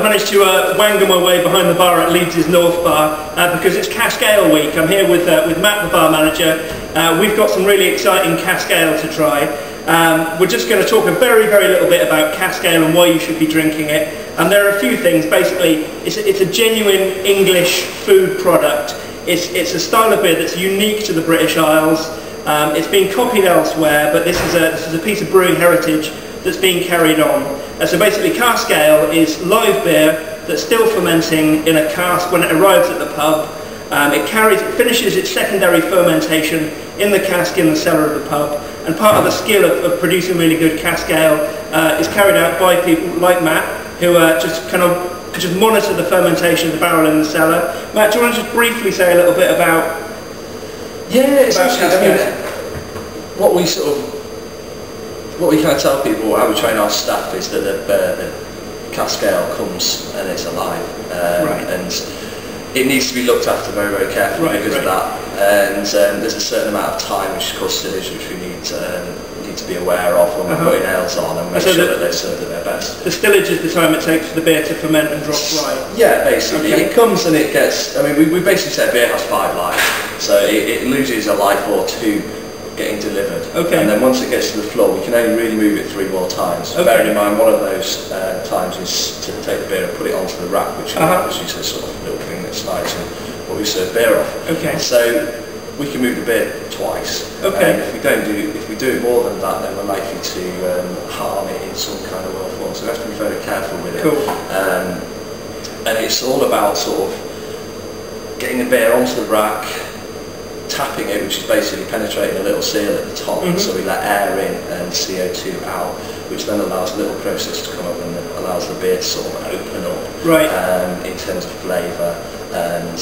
managed to wangle my way behind the bar at Leeds' North Bar because it's Cask Ale week. I'm here with Matt, the bar manager. We've got some really exciting Cask Ale to try. We're just going to talk a very little bit about Cask Ale and why you should be drinking it. And there are a few things. Basically, it's a genuine English food product. It's a style of beer that's unique to the British Isles. It's been copied elsewhere, but this is a piece of brewing heritage that's being carried on. So basically, Cask Ale is live beer that's still fermenting in a cask when it arrives at the pub. It finishes its secondary fermentation in the cask in the cellar of the pub, and part of the skill of producing really good Cask Ale is carried out by people like Matt, who just monitor the fermentation of the barrel in the cellar. Matt, do you want to just briefly say a little bit about? Yeah, what we kind of tell people, how we train our staff, is that the Cask Ale comes and it's alive, and it needs to be looked after very carefully because of that. And there's a certain amount of time, which is called stillage, which we need to be aware of when we're putting ales on and make sure that they're served at their best. The stillage is the time it takes for the beer to ferment and drop dry. Yeah, basically. Okay. It comes and it gets. I mean, we basically say beer has 5 lives, so it loses a life or 2 getting delivered. Okay. And then once it gets to the floor, we can only really move it 3 more times. Okay. Bearing in mind, one of those times is to take the beer and put it onto the rack, which is a sort of little thing that slides and what we serve beer off. Okay. So we can move the beer twice. Okay. And if we do it more than that, then we're likely to harm it in some kind of well form. So we have to be very careful with it. Cool. And it's all about sort of getting the beer onto the rack, tapping it, which is basically penetrating a little seal at the top, so we let air in and CO2 out, which then allows a little process to come up and allows the beer to sort of open up in terms of flavour and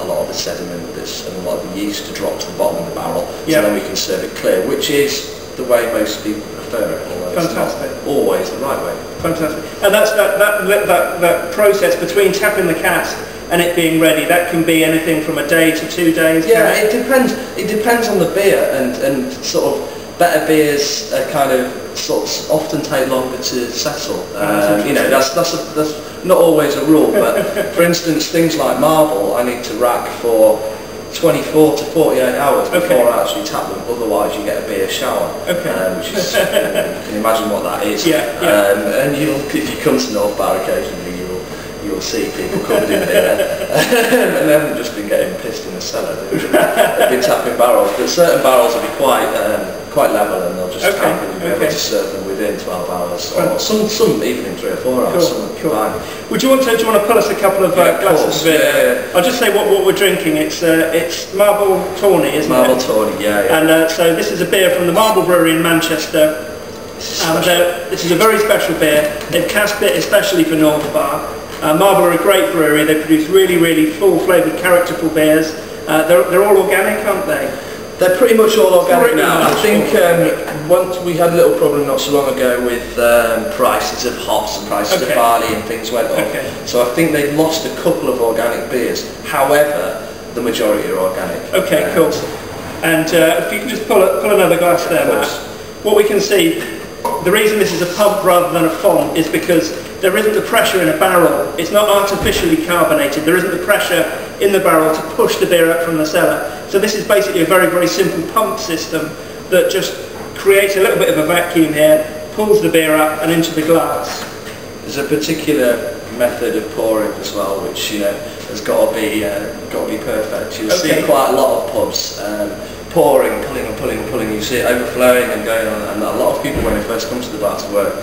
a lot of the sediment and a lot of the yeast to drop to the bottom of the barrel, so then we can serve it clear, which is the way most people prefer it, although it's not always the right way. Fantastic. And that's that process between tapping the cask and it being ready, that can be anything from a day to 2 days? Yeah, it depends on the beer, and sort of better beers kind of often take longer to settle. You know, that's not always a rule, but for instance, things like marble, I need to rack for 24 to 48 hours before I actually tap them, otherwise you get a beer shower, which is, you can imagine what that is. And if you come to North Bar occasionally, you'll see people covered in beer and they haven't just been getting pissed in the cellar, they've been tapping barrels, but certain barrels will be quite level and they'll just tap and you'll be able to serve them within 12 hours, or some even in 3 or 4 hours. Cool. Do you want to pull us a couple of glasses of beer? I'll just say what we're drinking. It's Marble Tawny, isn't it? Marble Tawny, yeah. And so this is a beer from the Marble Brewery in Manchester. And this is a very special beer. They've casked it especially for North Bar. Marble are a great brewery. They produce really full flavoured, characterful beers. They're all organic, aren't they? They're pretty much all organic now. I think once we had a little problem not so long ago with prices of hops and prices of barley and things went up. So I think they've lost a couple of organic beers. However, the majority are organic. Okay, cool. And if you can just pull another glass there, Matt. What we can see, the reason this is a pump rather than a font is because there isn't the pressure in a barrel. It's not artificially carbonated. There isn't the pressure in the barrel to push the beer up from the cellar. So this is basically a very simple pump system that just creates a little bit of a vacuum here, pulls the beer up and into the glass. There's a particular method of pouring as well, which has got to be perfect. You'll see quite a lot of pubs pouring, pulling. You see it overflowing and going on, and a lot of people when they first come to the bar to work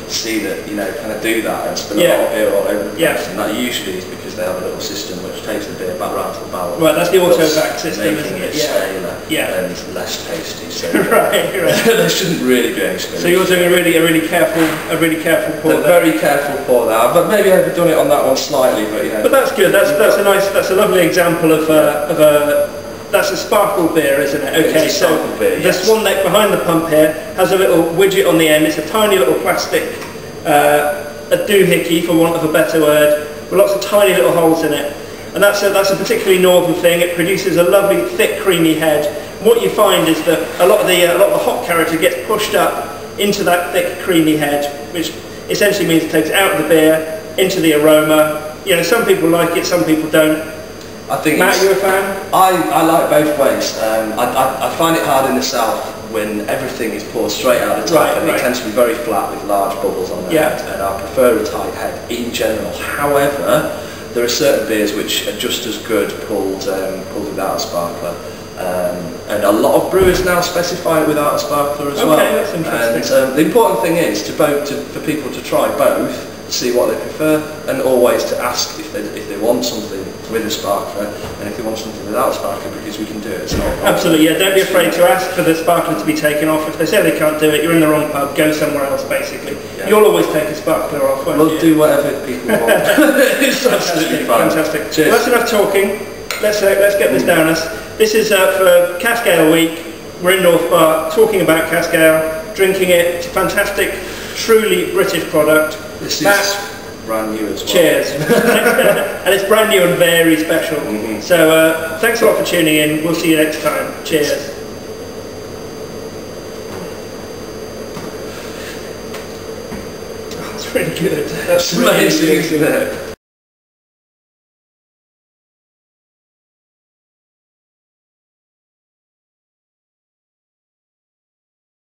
see that kind of do that and spill a lot of beer all over the place, and that usually is because they have a little system which takes the beer back round to the barrel. Right, that's the auto-vac system, making it staler and less tasty. So right. There shouldn't really be any spillage. So you're doing a really careful pour. Very careful pour there, but maybe I've done it on that one slightly, but But that's good. That's a lovely example of a. That's a sparkle beer, isn't it? Okay, so this one neck behind the pump here has a little widget on the end. It's a tiny little plastic, a doohickey for want of a better word, with lots of tiny little holes in it. And that's a particularly northern thing. It produces a lovely, thick, creamy head. What you find is that a lot of the hop character gets pushed up into that thick, creamy head, which essentially means it takes it out of the beer, into the aroma. You know, some people like it, some people don't. I think Matt, you a fan? I like both ways. I find it hard in the south when everything is poured straight out of the tap, and it tends to be very flat with large bubbles on the head, and I prefer a tight head in general. However, there are certain beers which are just as good pulled without a sparkler. And a lot of brewers now specify it without a sparkler as well. That's interesting. And the important thing is for people to try both, see what they prefer, and always to ask if they want something with a sparkler, and if they want something without a sparkler, because we can do it. It's not a problem. Absolutely, yeah. Don't be afraid to ask for the sparkler to be taken off. If they say they can't do it, you're in the wrong pub. Go somewhere else, basically. Yeah. You'll always take a sparkler off, won't you? We'll do whatever people want. It's absolutely fine. Fantastic. Cheers. Well, that's enough talking. Let's get this down us. This is for Cask Ale Week. We're in North Bar talking about Cask Ale, drinking it. It's a fantastic, truly British product. This is brand new as well. Cheers. And it's brand new and very special. So thanks a lot for tuning in. We'll see you next time. Cheers. Oh, it's really good. That's amazing, isn't it?